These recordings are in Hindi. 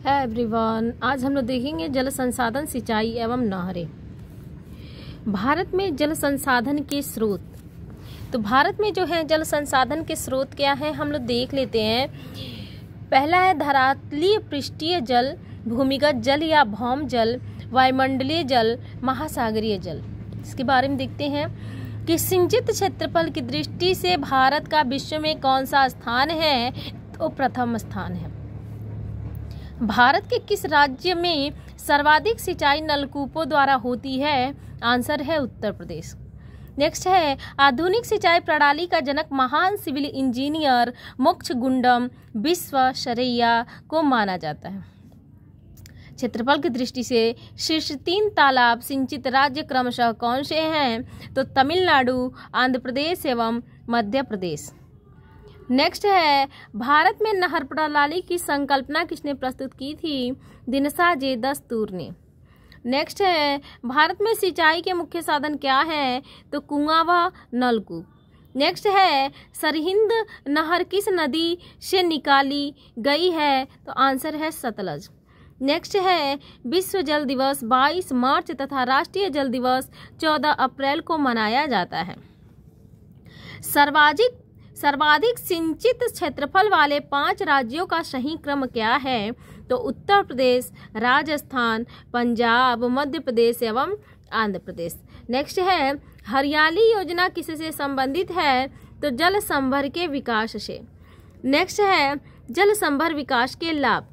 है एवरीवन। आज हम लोग देखेंगे जल संसाधन, सिंचाई एवं नहरें। भारत में जल संसाधन के स्रोत। तो भारत में जो है जल संसाधन के स्रोत क्या है, हम लोग देख लेते हैं। पहला है धरातलीय पृष्ठीय जल, भूमिगत जल या भौम जल, वायुमंडलीय जल, महासागरीय जल। इसके बारे में देखते हैं कि सिंचित क्षेत्रफल की दृष्टि से भारत का विश्व में कौन सा स्थान है, तो प्रथम स्थान है। भारत के किस राज्य में सर्वाधिक सिंचाई नलकूपों द्वारा होती है, आंसर है उत्तर प्रदेश। नेक्स्ट है आधुनिक सिंचाई प्रणाली का जनक महान सिविल इंजीनियर मोक्षगुंडम विश्वेश्वरैया को माना जाता है। क्षेत्रफल की दृष्टि से शीर्ष 3 तालाब सिंचित राज्य क्रमशः कौन से हैं, तो तमिलनाडु, आंध्र प्रदेश एवं मध्य प्रदेश। नेक्स्ट है भारत में नहर प्रणाली की संकल्पना किसने प्रस्तुत की थी, दिनशा जे दस्तूर ने। नेक्स्ट है भारत में सिंचाई के मुख्य साधन क्या है, तो कुआं व नलकूप। नेक्स्ट है सरहिंद नहर किस नदी से निकाली गई है, तो आंसर है सतलज। नेक्स्ट है विश्व जल दिवस 22 मार्च तथा राष्ट्रीय जल दिवस 14 अप्रैल को मनाया जाता है। सर्वाधिक सिंचित क्षेत्रफल वाले 5 राज्यों का सही क्रम क्या है, तो उत्तर प्रदेश, राजस्थान, पंजाब, मध्य प्रदेश एवं आंध्र प्रदेश। नेक्स्ट है हरियाली योजना किससे संबंधित है, तो जल संभर के विकास से। नेक्स्ट है जल संभर विकास के लाभ,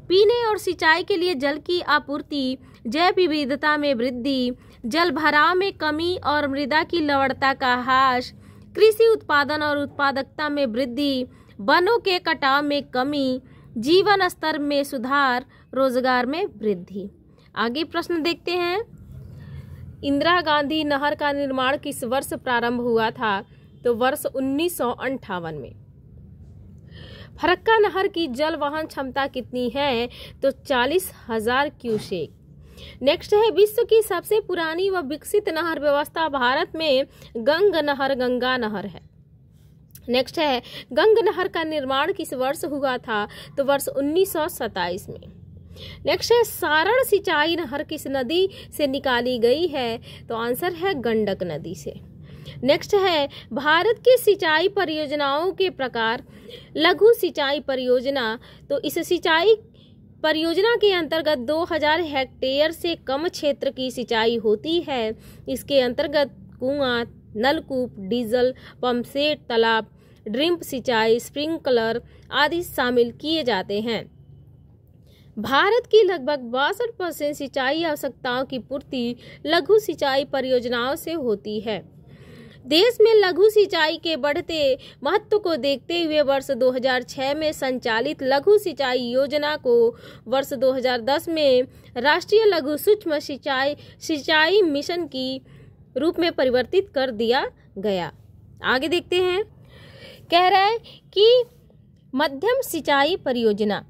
पीने और सिंचाई के लिए जल की आपूर्ति, जैव विविधता में वृद्धि, जल भराव में कमी और मृदा की लवणता का ह्रास, कृषि उत्पादन और उत्पादकता में वृद्धि, वनों के कटाव में कमी, जीवन स्तर में सुधार, रोजगार में वृद्धि। आगे प्रश्न देखते हैं। इंदिरा गांधी नहर का निर्माण किस वर्ष प्रारंभ हुआ था, तो वर्ष 1958 में। फरक्का नहर की जल वहन क्षमता कितनी है, तो 40,000 क्यूसेक। नेक्स्ट है विश्व की सबसे पुरानी व विकसित नहर व्यवस्था भारत में गंगा नहर है। नेक्स्ट है गंग नहर का निर्माण किस वर्ष हुआ था, तो वर्ष 1927 में। नेक्स्ट है सारण सिंचाई नहर किस नदी से निकाली गई है, तो आंसर है गंडक नदी से। नेक्स्ट है भारत की सिंचाई परियोजनाओं के प्रकार, लघु सिंचाई परियोजना। तो इस सिंचाई परियोजना के अंतर्गत 2000 हेक्टेयर से कम क्षेत्र की सिंचाई होती है। इसके अंतर्गत कुआं, नलकूप, डीजल पंपसेट, तालाब, ड्रिप सिंचाई, स्प्रिंकलर आदि शामिल किए जाते हैं। भारत की लगभग 62% सिंचाई आवश्यकताओं की पूर्ति लघु सिंचाई परियोजनाओं से होती है। देश में लघु सिंचाई के बढ़ते महत्व को देखते हुए वर्ष 2006 में संचालित लघु सिंचाई योजना को वर्ष 2010 में राष्ट्रीय लघु सूक्ष्म सिंचाई मिशन की रूप में परिवर्तित कर दिया गया। आगे देखते हैं। कह रहा है कि मध्यम सिंचाई परियोजना,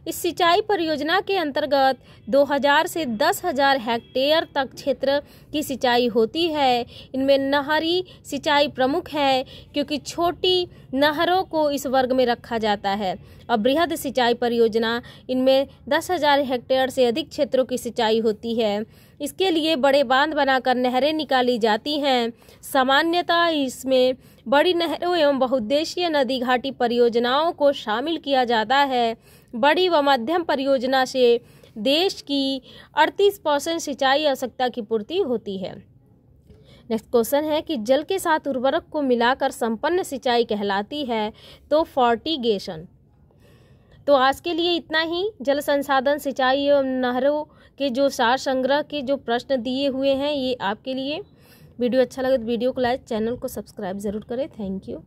इस सिंचाई परियोजना के अंतर्गत 2000 से 10,000 हेक्टेयर तक क्षेत्र की सिंचाई होती है। इनमें नहरी सिंचाई प्रमुख है, क्योंकि छोटी नहरों को इस वर्ग में रखा जाता है। और बृहद सिंचाई परियोजना, इनमें 10,000 हेक्टेयर से अधिक क्षेत्रों की सिंचाई होती है। इसके लिए बड़े बांध बनाकर नहरें निकाली जाती हैं। सामान्यतः इसमें बड़ी नहरों एवं बहुउद्देशीय नदी घाटी परियोजनाओं को शामिल किया जाता है। बड़ी व मध्यम परियोजना से देश की 38% सिंचाई आवश्यकता की पूर्ति होती है। नेक्स्ट क्वेश्चन है कि जल के साथ उर्वरक को मिलाकर संपन्न सिंचाई कहलाती है, तो फॉर्टिगेशन। तो आज के लिए इतना ही। जल संसाधन, सिंचाई एवं नहरों के जो सार संग्रह के जो प्रश्न दिए हुए हैं, ये आपके लिए। वीडियो अच्छा लगे तो वीडियो को लाइक, चैनल को सब्सक्राइब जरूर करें। Thank you.